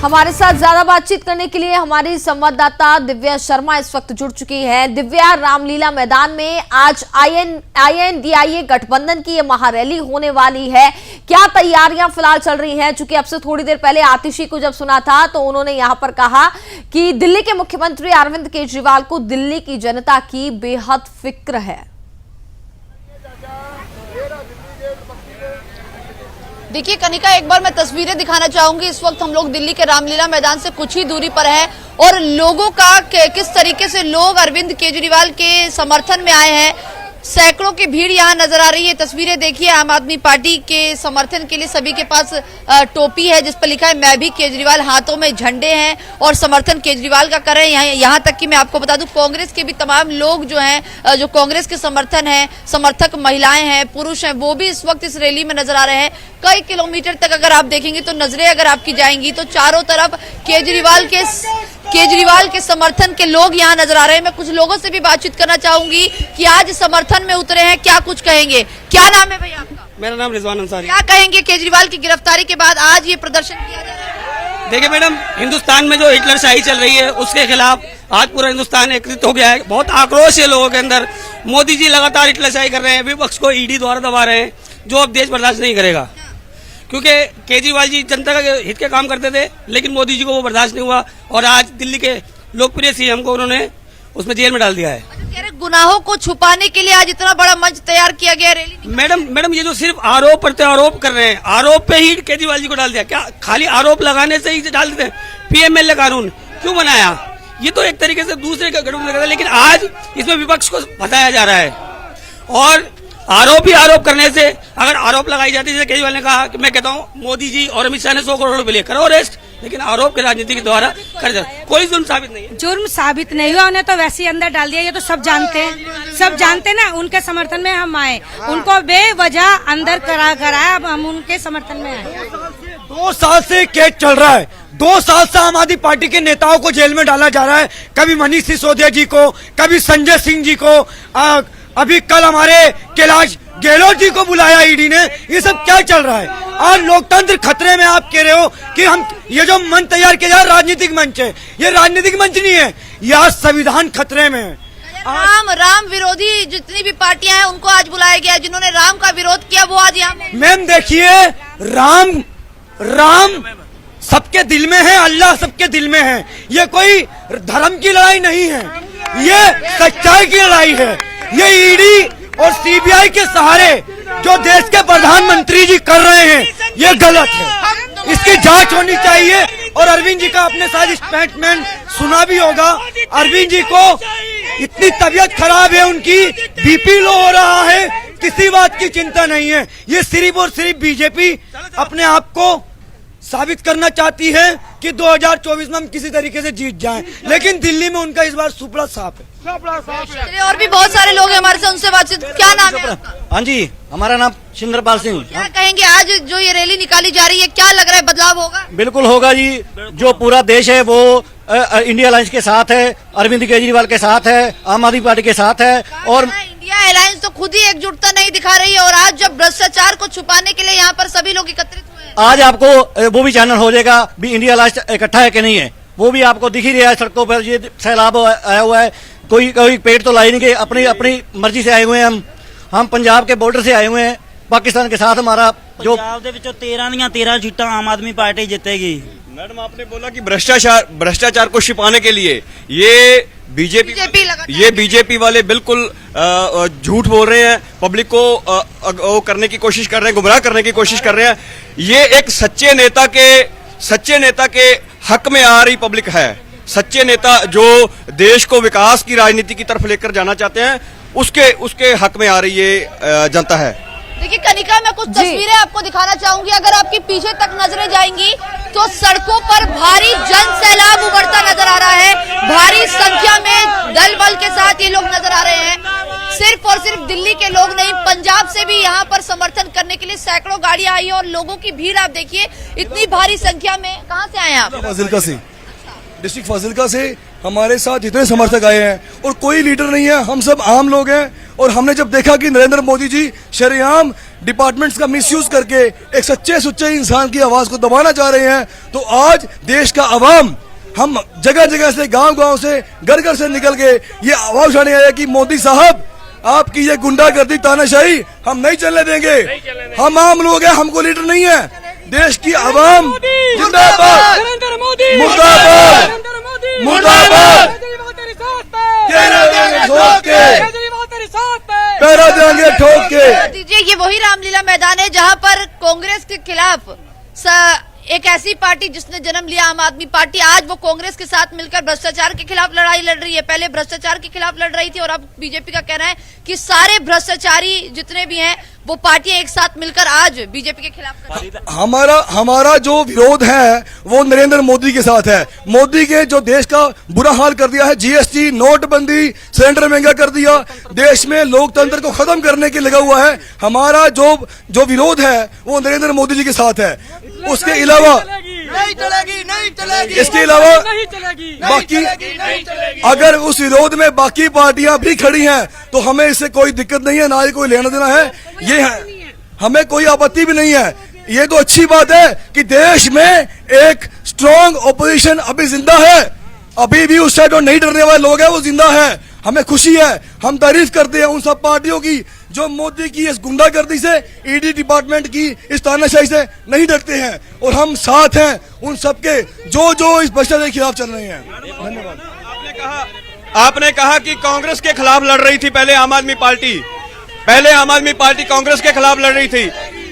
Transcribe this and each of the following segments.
हमारे साथ ज्यादा बातचीत करने के लिए हमारी संवाददाता दिव्या शर्मा इस वक्त जुड़ चुकी हैं। दिव्या, रामलीला मैदान में आज INDIA गठबंधन की ये महारैली होने वाली है, क्या तैयारियां फिलहाल चल रही हैं? चूंकि अब से थोड़ी देर पहले आतिशी को जब सुना था तो उन्होंने यहां पर कहा कि दिल्ली के मुख्यमंत्री अरविंद केजरीवाल को दिल्ली की जनता की बेहद फिक्र है। देखिए कनिका, एक बार मैं तस्वीरें दिखाना चाहूंगी। इस वक्त हम लोग दिल्ली के रामलीला मैदान से कुछ ही दूरी पर हैं और लोगों का किस तरीके से लोग अरविंद केजरीवाल के समर्थन में आए हैं, सैकड़ों की भीड़ यहाँ नजर आ रही है। तस्वीरें देखिए, आम आदमी पार्टी के समर्थन के लिए सभी के पास टोपी है जिस पर लिखा है मैं भी केजरीवाल, हाथों में झंडे हैं और समर्थन केजरीवाल का कर रहे हैं। यहाँ तक कि मैं आपको बता दूं, कांग्रेस के भी तमाम लोग जो हैं, जो कांग्रेस के समर्थन है, समर्थक महिलाएं हैं, पुरुष हैं, वो भी इस वक्त इस रैली में नजर आ रहे हैं। कई किलोमीटर तक अगर आप देखेंगे तो नजरें अगर आपकी जाएंगी तो चारों तरफ केजरीवाल के समर्थन के लोग यहाँ नजर आ रहे हैं। मैं कुछ लोगों से भी बातचीत करना चाहूंगी कि आज समर्थन में उतरे हैं, क्या कुछ कहेंगे। क्या नाम है भैया आपका? मेरा नाम रिजवान अंसारी। क्या कहेंगे केजरीवाल की गिरफ्तारी के बाद आज ये प्रदर्शन किया जा रहा है? देखिए मैडम, हिंदुस्तान में जो हिटलरशाही चल रही है उसके खिलाफ आज पूरा हिंदुस्तान एकत्रित हो गया है। बहुत आक्रोश है लोगों के अंदर। मोदी जी लगातार हिटलरशाही कर रहे हैं, विपक्ष को ईडी द्वारा दबा रहे हैं, जो अब देश बर्दाश्त नहीं करेगा। क्योंकि केजरीवाल जी जनता के हित के काम करते थे, लेकिन मोदी जी को वो बर्दाश्त नहीं हुआ और आज दिल्ली के लोकप्रिय सीएम को उन्होंने उसमें जेल में डाल दिया है। गुनाहों को छुपाने के लिए आज इतना बड़ा मंच तैयार किया गया रैली। मैडम ये जो सिर्फ आरोप प्रत्यारोप कर रहे हैं, आरोप पे ही केजरीवाल जी को डाल दिया। क्या खाली आरोप लगाने से ही डाल देते हैं? PMLA कानून क्यों बनाया? ये तो एक तरीके से दूसरे का गठबंधन लगा था, लेकिन आज इसमें विपक्ष को फंसाया जा रहा है। और आरोप ही आरोप करने से अगर आरोप लगाई जाती है, जैसे केजरीवाल ने कहा कि मैं कहता हूँ मोदी जी और अमित शाह ने 100 करोड़ रुपए लिए, करो अरेस्ट, लेकिन आरोप के राजनीति के द्वारा कर जाए, कोई जुर्म साबित नहीं है। जुर्म साबित नहीं हुआ, उन्हें तो वैसे ही अंदर डाल दिया। ये तो सब जानते हैं, सब जानते हैं ना। उनके समर्थन में हम आए, उनको बेवजह अंदर कराया, अब हम उनके समर्थन में आए। 2 साल से केस चल रहा है, 2 साल से आम आदमी पार्टी के नेताओं को जेल में डाला जा रहा है। कभी मनीष सिसोदिया जी को, कभी संजय सिंह जी को, अभी कल हमारे कैलाश गहलोत जी को बुलाया ईडी ने। ये सब क्या चल रहा है? आज लोकतंत्र खतरे में। आप कह रहे हो कि हम ये जो मंच तैयार किया जा रहा है राजनीतिक मंच है, ये राजनीतिक मंच नहीं है, यह संविधान खतरे में है। राम विरोधी जितनी भी पार्टियां हैं उनको आज बुलाया गया, जिन्होंने राम का विरोध किया वो आज यहाँ। मैम देखिए, राम सबके दिल में है, अल्लाह सबके दिल में है। ये कोई धर्म की लड़ाई नहीं है, ये सच्चाई की लड़ाई है। ये ईडी और CBI के सहारे जो देश के प्रधानमंत्री जी कर रहे हैं, ये गलत है, इसकी जांच होनी चाहिए। और अरविंद जी का अपने साथ स्टेटमेंट सुना भी होगा। अरविंद जी को इतनी तबीयत खराब है, उनकी BP लो हो रहा है, किसी बात की चिंता नहीं है। ये सिर्फ और सिर्फ बीजेपी अपने आप को साबित करना चाहती है कि 2024 में हम किसी तरीके से जीत जाएं, लेकिन दिल्ली में उनका इस बार सुपड़ा साफ है। और भी बहुत सारे लोग हैं हमारे से, उनसे बातचीत। क्या नाम है आपका? हाँ जी, हमारा नाम शिंद्रपाल सिंह। क्या कहेंगे, आज जो ये रैली निकाली जा रही है, क्या लग रहा है, बदलाव होगा? बिल्कुल होगा जी। जो पूरा देश है वो इंडिया अलायंस के साथ है, अरविंद केजरीवाल के साथ है, आम आदमी पार्टी के साथ है। और इंडिया अलायंस तो खुद ही एकजुटता नहीं दिखा रही है और आज जब भ्रष्टाचार को छुपाने के लिए यहाँ पर सभी लोग एकत्रित हुए हैं। आज आपको वो भी चैनल हो जाएगा भी इंडिया अलायंस इकट्ठा है कि नहीं है, वो भी आपको दिख ही रहा है सड़कों पर। ये सैलाब आया हुआ है, कोई पेड़ तो लाई नहीं गए, अपनी मर्जी से आए हुए हैं। हम पंजाब के बॉर्डर से आए हुए हैं, पाकिस्तान के साथ हमारा जो पंजाब ਦੇ ਵਿੱਚੋਂ 13 ਦੀਆਂ 13 सीटां आम आदमी पार्टी जीतेगी। मैडम आपने बोला कि भ्रष्टाचार को छिपाने के लिए ये बीजेपी वाले बिल्कुल झूठ बोल रहे हैं, पब्लिक को वो करने की कोशिश कर रहे हैं, गुमराह करने की कोशिश कर रहे हैं। ये एक सच्चे नेता के हक में आ रही पब्लिक है। सच्चे नेता जो देश को विकास की राजनीति की तरफ लेकर जाना चाहते हैं, उसके हक में आ रही ये जनता है। देखिए कनिका, मैं कुछ तस्वीरें आपको दिखाना चाहूंगी। अगर आपकी पीछे तक नजरें जाएंगी तो सड़कों पर भारी जन सैलाब उमड़ता नजर आ रहा है। भारी संख्या में दल बल के साथ ये लोग नजर आ रहे हैं। सिर्फ और सिर्फ दिल्ली के लोग नहीं, पंजाब से भी यहाँ पर समर्थन करने के लिए सैकड़ों गाड़ियां आई है और लोगों की भीड़ आप देखिए इतनी भारी संख्या में। कहाँ से आए आप? फाजिलका से, डिस्ट्रिक्ट फाजिलका से हमारे साथ इतने समर्थक आए हैं और कोई लीडर नहीं है, हम सब आम लोग हैं। और हमने जब देखा कि नरेंद्र मोदी जी शरेआम डिपार्टमेंट्स का मिसयूज करके एक सच्चे सुच्चे इंसान की आवाज को दबाना चाह रहे हैं। तो आज देश का अवाम, हम जगह जगह से, गांव गांव से, घर घर से निकल के ये आवाज उठाने आया कि मोदी साहब, आपकी ये गुंडागर्दी, तानाशाही हम नहीं चलने देंगे। हम आम लोग हैं, हमको लीडर नहीं है। देश की आवाम जिंदाबाद, मुर्दाबाद, मुर्दाबाद, पैरा देंगे ठोक के। दीजिए, ये वही रामलीला मैदान है जहां पर कांग्रेस के खिलाफ एक ऐसी पार्टी जिसने जन्म लिया, आम आदमी पार्टी, आज वो कांग्रेस के साथ मिलकर भ्रष्टाचार के खिलाफ लड़ाई लड़ रही है। पहले भ्रष्टाचार के खिलाफ लड़ रही थी और अब बीजेपी का कहना है कि सारे भ्रष्टाचारी जितने भी हैं वो पार्टियां एक साथ मिलकर आज बीजेपी के खिलाफ। हमारा जो विरोध है वो नरेंद्र मोदी के साथ है। मोदी के जो देश का बुरा हाल कर दिया है, जीएसटी, नोटबंदी, सिलेंडर महंगा कर दिया, देश में लोकतंत्र को खत्म करने के लगा हुआ है। हमारा जो विरोध है वो नरेंद्र मोदी जी के साथ है। उसके अलावा इसके अलावा बाकी अगर उस विरोध में बाकी पार्टियां भी खड़ी हैं तो हमें इससे कोई दिक्कत नहीं है, ना ही कोई लेना देना है। ये है, हमें कोई आपत्ति भी नहीं है। ये तो अच्छी बात है कि देश में एक स्ट्रॉन्ग ओपोजिशन अभी जिंदा है। अभी भी उस साइड नहीं डरने वाले लोग हैं, वो जिंदा है। हमें खुशी है, हम तारीफ करते हैं उन सब पार्टियों की जो मोदी की इस गुंडागर्दी से, ईडी डिपार्टमेंट की इस तानाशाही से नहीं डरते हैं। और हम साथ हैं उन सबके जो इस भ्रष्टाचार के खिलाफ चल रहे हैं। धन्यवाद। आपने कहा कि कांग्रेस के खिलाफ लड़ रही थी पहले आम आदमी पार्टी, कांग्रेस के खिलाफ लड़ रही थी,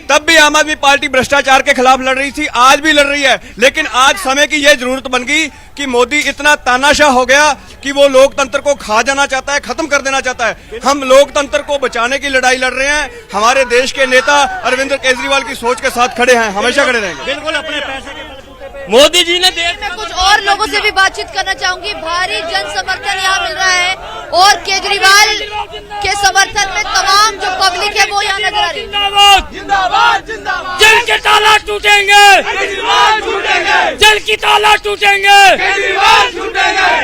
तब भी आम आदमी पार्टी भ्रष्टाचार के खिलाफ लड़ रही थी, आज भी लड़ रही है। लेकिन आज समय की यह जरूरत बन गई कि मोदी इतना तानाशाह हो गया कि वो लोकतंत्र को खा जाना चाहता है, खत्म कर देना चाहता है। हम लोकतंत्र को बचाने की लड़ाई लड़ रहे हैं। हमारे देश के नेता अरविंद केजरीवाल की सोच के साथ खड़े हैं, हमेशा खड़े रहेंगे। बिल्कुल अपने पैसे के मोदी जी ने मैं कुछ और लोगों से भी बातचीत करना चाहूंगी। भारी जन समर्थन यहाँ मिल रहा है और केजरीवाल के समर्थन में तमाम जो पब्लिक है वो यहाँ नजर आ रही है। जिंदाबाद, जिंदाबाद, जल के ताला टूटेंगे, जल की ताला टूटेंगे,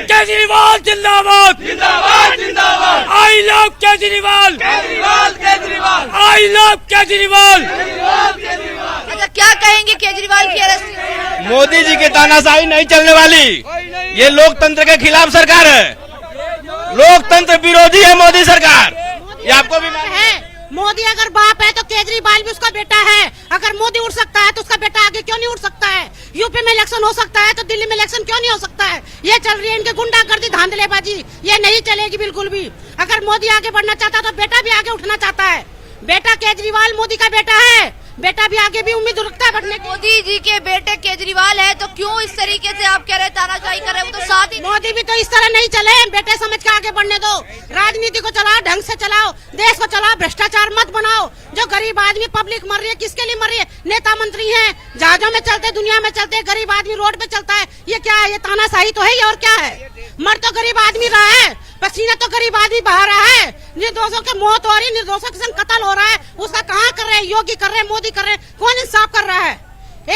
केजरीवाल जिंदाबाद, जिंदाबाद, जिंदाबाद, I love Kejriwal, I love Kejriwal. अच्छा, क्या कहेंगे केजरीवाल की अरेस्ट? मोदी जी की तानाशाही नहीं चलने वाली। ये लोकतंत्र के खिलाफ सरकार है, लोकतंत्र विरोधी है मोदी सरकार। ये आपको भी है। मोदी अगर बाप है तो केजरीवाल भी उसका बेटा है। अगर मोदी उड़ सकता है तो उसका बेटा आगे क्यों नहीं उड़ सकता है? यूपी में इलेक्शन हो सकता है तो दिल्ली में इलेक्शन क्यों नहीं हो सकता है? ये चल रही है इनके गुंडागर्दी, धांधलेबाजी, ये नहीं चलेगी बिल्कुल भी। अगर मोदी आगे बढ़ना चाहता है तो बेटा भी आगे उठना चाहता है। बेटा केजरीवाल मोदी का बेटा है, बेटा भी आगे भी उम्मीद रखता है बढ़ने की। मोदी जी के बेटे केजरीवाल है तो क्यों इस तरीके से आप कह रहे हैं तानाशाही कर रहे हैं? वो तो साथ ही मोदी भी तो इस तरह नहीं चले, बेटे समझ के आगे बढ़ने दो। राजनीति को चलाओ, ढंग से चलाओ, देश को चलाओ, भ्रष्टाचार मत बनाओ। जो गरीब आदमी, पब्लिक मर रही है, किसके लिए मर रही है? नेता मंत्री हैं, जहाजों में चलते, दुनिया में चलते, गरीब आदमी रोड पे चलता है। ये क्या है? ये तानाशाही तो है ये, और क्या है? मर तो गरीब आदमी रहा है, पसीना तो गरीब आदमी बहा रहा है, निर्दोषों की मौत हो रही, निर्दोषों के संग कत्ल हो रहा है। उसका कहाँ कर रहे हैं? योगी कर रहे हैं, मोदी कर रहे हैं, कौन इंसाफ कर रहा है?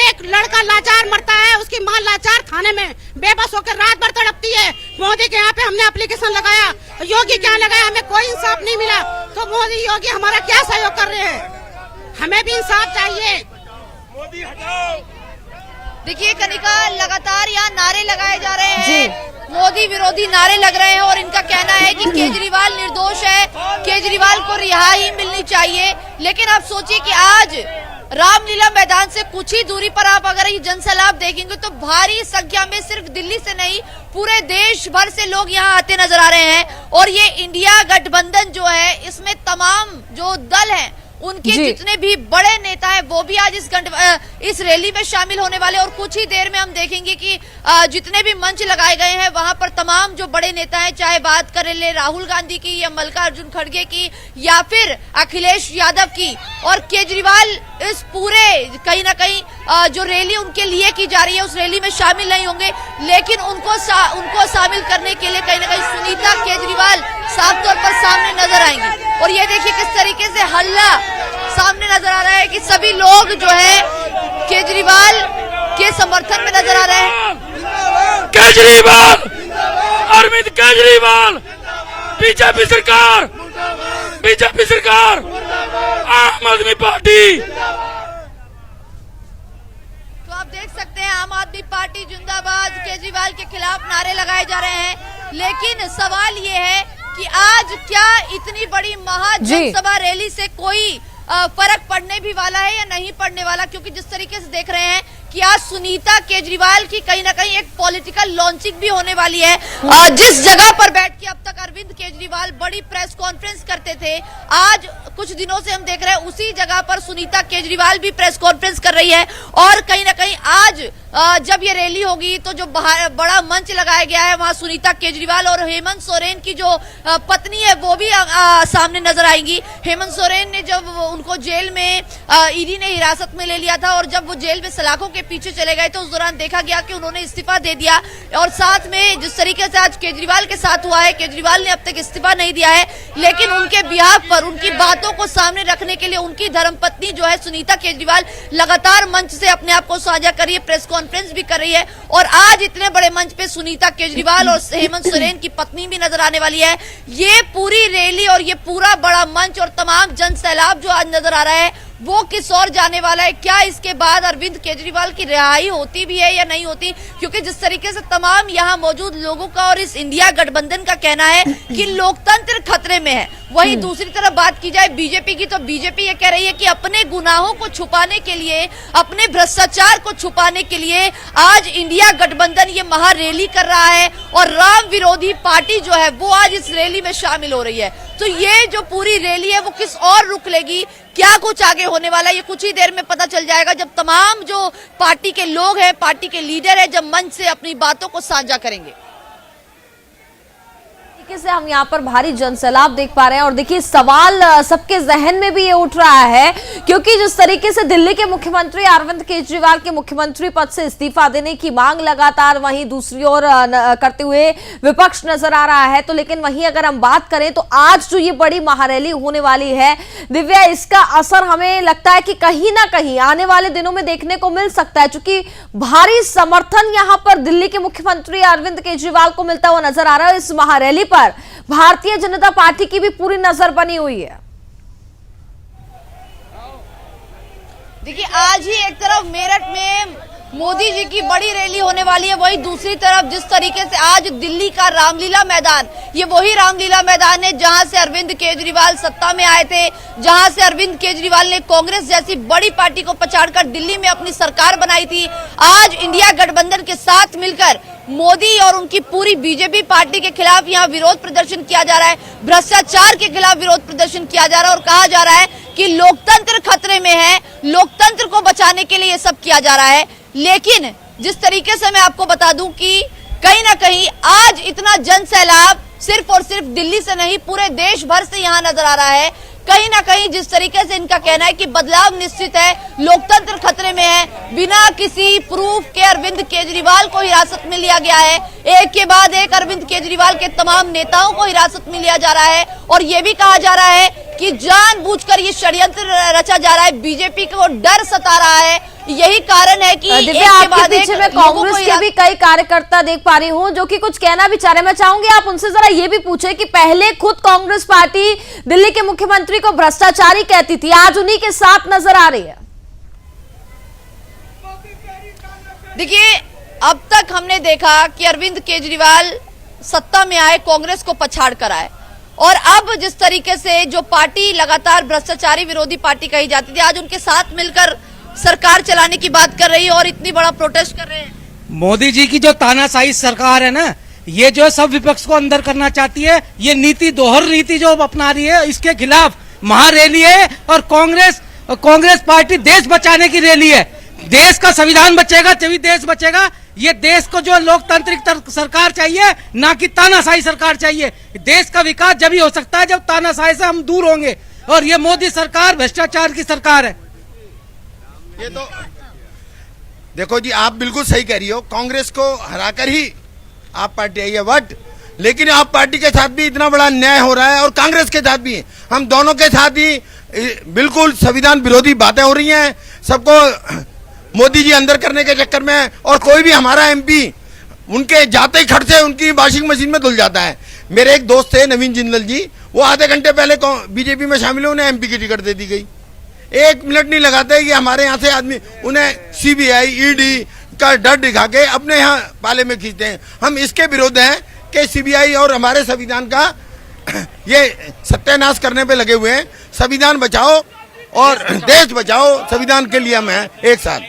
एक लड़का लाचार मरता है, उसकी माँ लाचार खाने में बेबस होकर रात भर तड़पती है। मोदी के यहाँ पे हमने एप्लीकेशन लगाया, योगी क्या लगाया, हमें कोई इंसाफ नहीं मिला। तो मोदी योगी हमारा क्या सहयोग कर रहे हैं? हमें भी इंसाफ चाहिए। मोदी हटाओ। देखिए कनिका, लगातार यहाँ नारे लगाए जा रहे हैं, मोदी विरोधी नारे लग रहे हैं और इनका कहना है कि केजरीवाल निर्दोष है, केजरीवाल को रिहाई मिलनी चाहिए। लेकिन आप सोचिए कि आज रामलीला मैदान से कुछ ही दूरी पर आप अगर ये जनसैलाब देखेंगे तो भारी संख्या में सिर्फ दिल्ली से नहीं पूरे देश भर से लोग यहाँ आते नजर आ रहे हैं। और ये इंडिया गठबंधन जो है, इसमें तमाम जो दल हैं उनके जितने भी बड़े नेता हैं वो भी आज इस रैली में शामिल होने वाले। और कुछ ही देर में हम देखेंगे कि जितने भी मंच लगाए गए हैं वहां पर तमाम जो बड़े नेता हैं, चाहे बात करें ले राहुल गांधी की या मल्लिकार्जुन खड़गे की या फिर अखिलेश यादव की, और केजरीवाल इस पूरे कहीं ना कहीं जो रैली उनके लिए की जा रही है उस रैली में शामिल नहीं होंगे। लेकिन उनको शामिल करने के लिए कहीं ना कहीं सुनीता केजरीवाल साफ तौर पर सामने नजर आएंगी। और ये देखिए किस तरीके से हल्ला सामने नजर आ रहा है कि सभी लोग जो है केजरीवाल के समर्थन में नजर आ रहे हैं। केजरीवाल, अरविंद केजरीवाल, बीजेपी सरकार, आम आदमी पार्टी। तो आप देख सकते हैं आम आदमी पार्टी जिंदाबाद, केजरीवाल के खिलाफ नारे लगाए जा रहे हैं। लेकिन सवाल ये है कि आज क्या इतनी बड़ी महाजनसभा रैली से कोई फर्क पड़ने भी वाला है या नहीं पड़ने वाला, क्योंकि जिस तरीके से देख रहे हैं कि आज सुनीता केजरीवाल की कहीं ना कहीं एक पॉलिटिकल लॉन्चिंग भी होने वाली है। जिस जगह पर बैठ के अब तक अरविंद केजरीवाल बड़ी प्रेस कॉन्फ्रेंस करते थे, आज कुछ दिनों से हम देख रहे हैं उसी जगह पर सुनीता केजरीवाल भी प्रेस कॉन्फ्रेंस कर रही है। और कहीं ना कहीं आज जब ये रैली होगी तो जो बड़ा मंच लगाया गया है वहां सुनीता केजरीवाल और हेमंत सोरेन की जो पत्नी है वो भी सामने नजर आएंगी। हेमंत सोरेन ने जब उनको जेल में ईडी ने हिरासत में ले लिया था और जब वो जेल में सलाखों के पीछे चले गए तो उस दौरान देखा गया कि उन्होंने इस्तीफा दे दिया। और साथ में जिस तरीके से आज केजरीवाल के साथ हुआ है, केजरीवाल ने अब तक इस्तीफा नहीं दिया है, लेकिन उनके बिहाफ पर उनकी बातों को सामने रखने के लिए उनकी धर्मपत्नी जो है सुनीता केजरीवाल लगातार मंच से अपने आप को साझा कर रही है, प्रेस कॉन्फ्रेंस भी कर रही है। और आज इतने बड़े मंच पे सुनीता केजरीवाल और हेमंत सोरेन की पत्नी भी नजर आने वाली है। ये पूरी रैली और ये पूरा बड़ा मंच और तमाम जन सैलाब जो आज नजर आ रहा है वो किस ओर जाने वाला है? क्या इसके बाद अरविंद केजरीवाल की रिहाई होती भी है या नहीं होती? क्योंकि जिस तरीके से तमाम यहाँ मौजूद लोगों का और इस इंडिया गठबंधन का कहना है कि लोकतंत्र खतरे में है, वहीं दूसरी तरफ बात की जाए बीजेपी की तो बीजेपी ये कह रही है कि अपने गुनाहों को छुपाने के लिए, अपने भ्रष्टाचार को छुपाने के लिए आज इंडिया गठबंधन ये महारैली कर रहा है और राम विरोधी पार्टी जो है वो आज इस रैली में शामिल हो रही है। तो ये जो पूरी रैली है वो किस और रुख लेगी, क्या कुछ आगे होने वाला है, ये कुछ ही देर में पता चल जाएगा जब तमाम जो पार्टी के लोग हैं, पार्टी के लीडर हैं, जब मंच से अपनी बातों को साझा करेंगे। से हम यहाँ पर भारी जनसैलाब देख पा रहे हैं और देखिए सवाल सबके जहन में भी ये उठ रहा है क्योंकि जिस तरीके से दिल्ली के मुख्यमंत्री अरविंद केजरीवाल के मुख्यमंत्री पद से इस्तीफा देने की मांग लगातार वहीं दूसरी ओर करते हुए विपक्ष नजर आ रहा है, तो लेकिन वहीं अगर हम बात करें तो आज जो ये बड़ी महारैली होने वाली है दिव्या, इसका असर हमें लगता है कि कहीं ना कहीं आने वाले दिनों में देखने को मिल सकता है, क्योंकि भारी समर्थन यहां पर दिल्ली के मुख्यमंत्री अरविंद केजरीवाल को मिलता हुआ नजर आ रहा है। इस महारैली पर भारतीय जनता पार्टी की भी पूरी नजर बनी हुई है। देखिए आज ही एक तरफ मेरठ में मोदी जी की बड़ी रैली होने वाली है, वही दूसरी तरफ जिस तरीके से आज दिल्ली का रामलीला मैदान, ये वही रामलीला मैदान है जहां से अरविंद केजरीवाल सत्ता में आए थे, जहां से अरविंद केजरीवाल ने कांग्रेस जैसी बड़ी पार्टी को पछाड़कर दिल्ली में अपनी सरकार बनाई थी। आज इंडिया गठबंधन के साथ मिलकर मोदी और उनकी पूरी बीजेपी पार्टी के खिलाफ यहाँ विरोध प्रदर्शन किया जा रहा है, भ्रष्टाचार के खिलाफ विरोध प्रदर्शन किया जा रहा है और कहा जा रहा है कि लोकतंत्र खतरे में है, लोकतंत्र को बचाने के लिए ये सब किया जा रहा है। लेकिन जिस तरीके से मैं आपको बता दूं कि कहीं ना कहीं आज इतना जन सैलाब सिर्फ और सिर्फ दिल्ली से नहीं पूरे देश भर से यहाँ नजर आ रहा है। कहीं ना कहीं जिस तरीके से इनका कहना है कि बदलाव निश्चित है, लोकतंत्र खतरे में है, बिना किसी प्रूफ के अरविंद केजरीवाल को हिरासत में लिया गया है, एक के बाद एक अरविंद केजरीवाल के तमाम नेताओं को हिरासत में लिया जा रहा है और ये भी कहा जा रहा है कि जानबूझकर ये षड्यंत्र रचा जा रहा है, बीजेपी को डर सता रहा है। यही कारण है कि आपके पीछे में कांग्रेस के भी कई कार्यकर्ता देख पा रही हूं जो कि कुछ कहना भी चाह रहे हैं। मैं चाहूंगी आप उनसे जरा ये भी पूछे कि पहले खुद कांग्रेस पार्टी दिल्ली के मुख्यमंत्री को भ्रष्टाचारी कहती थी, आज उन्हीं के साथ नजर आ रही है। देखिए अब तक हमने देखा कि अरविंद केजरीवाल सत्ता में आए, कांग्रेस को पछाड़ कर आए और अब जिस तरीके से जो पार्टी लगातार भ्रष्टाचारी विरोधी पार्टी कही जाती थी, आज उनके साथ मिलकर सरकार चलाने की बात कर रही है और इतनी बड़ा प्रोटेस्ट कर रहे हैं। मोदी जी की जो तानाशाही सरकार है ना, ये जो सब विपक्ष को अंदर करना चाहती है, ये नीति दोहर नीति जो अपना रही है, इसके खिलाफ महारैली है और कांग्रेस पार्टी देश बचाने की रैली है। देश का संविधान बचेगा तभी देश बचेगा। ये देश को जो लोकतांत्रिक सरकार चाहिए, ना कि तानाशाही सरकार चाहिए। देश का विकास जब ही हो सकता है जब तानाशाही से हम दूर होंगे और ये मोदी सरकार भ्रष्टाचार की सरकार है। ये तो देखो जी, आप बिल्कुल सही कह रही हो, कांग्रेस को हराकर ही आप पार्टी आई है वट, लेकिन आप पार्टी के साथ भी इतना बड़ा अन्याय हो रहा है और कांग्रेस के साथ भी, हम दोनों के साथ ही बिल्कुल संविधान विरोधी बातें हो रही हैं, सबको मोदी जी अंदर करने के चक्कर में। और कोई भी हमारा एमपी उनके जाते ही खट से उनकी वॉशिंग मशीन में धुल जाता है। मेरे एक दोस्त थे नवीन जिंदल जी, वो आधे घंटे पहले बीजेपी में शामिल हुए, उन्हें एमपी की टिकट दे दी गई। एक मिनट नहीं लगाते कि हमारे यहाँ से आदमी उन्हें सीबीआई ईडी का डर दिखा के अपने यहाँ पाले में खींचते हैं। हम इसके विरोध हैं कि सीबीआई और हमारे संविधान का ये सत्यानाश करने पे लगे हुए हैं। संविधान बचाओ और देश बचाओ, संविधान के लिए हम हैं एक साथ।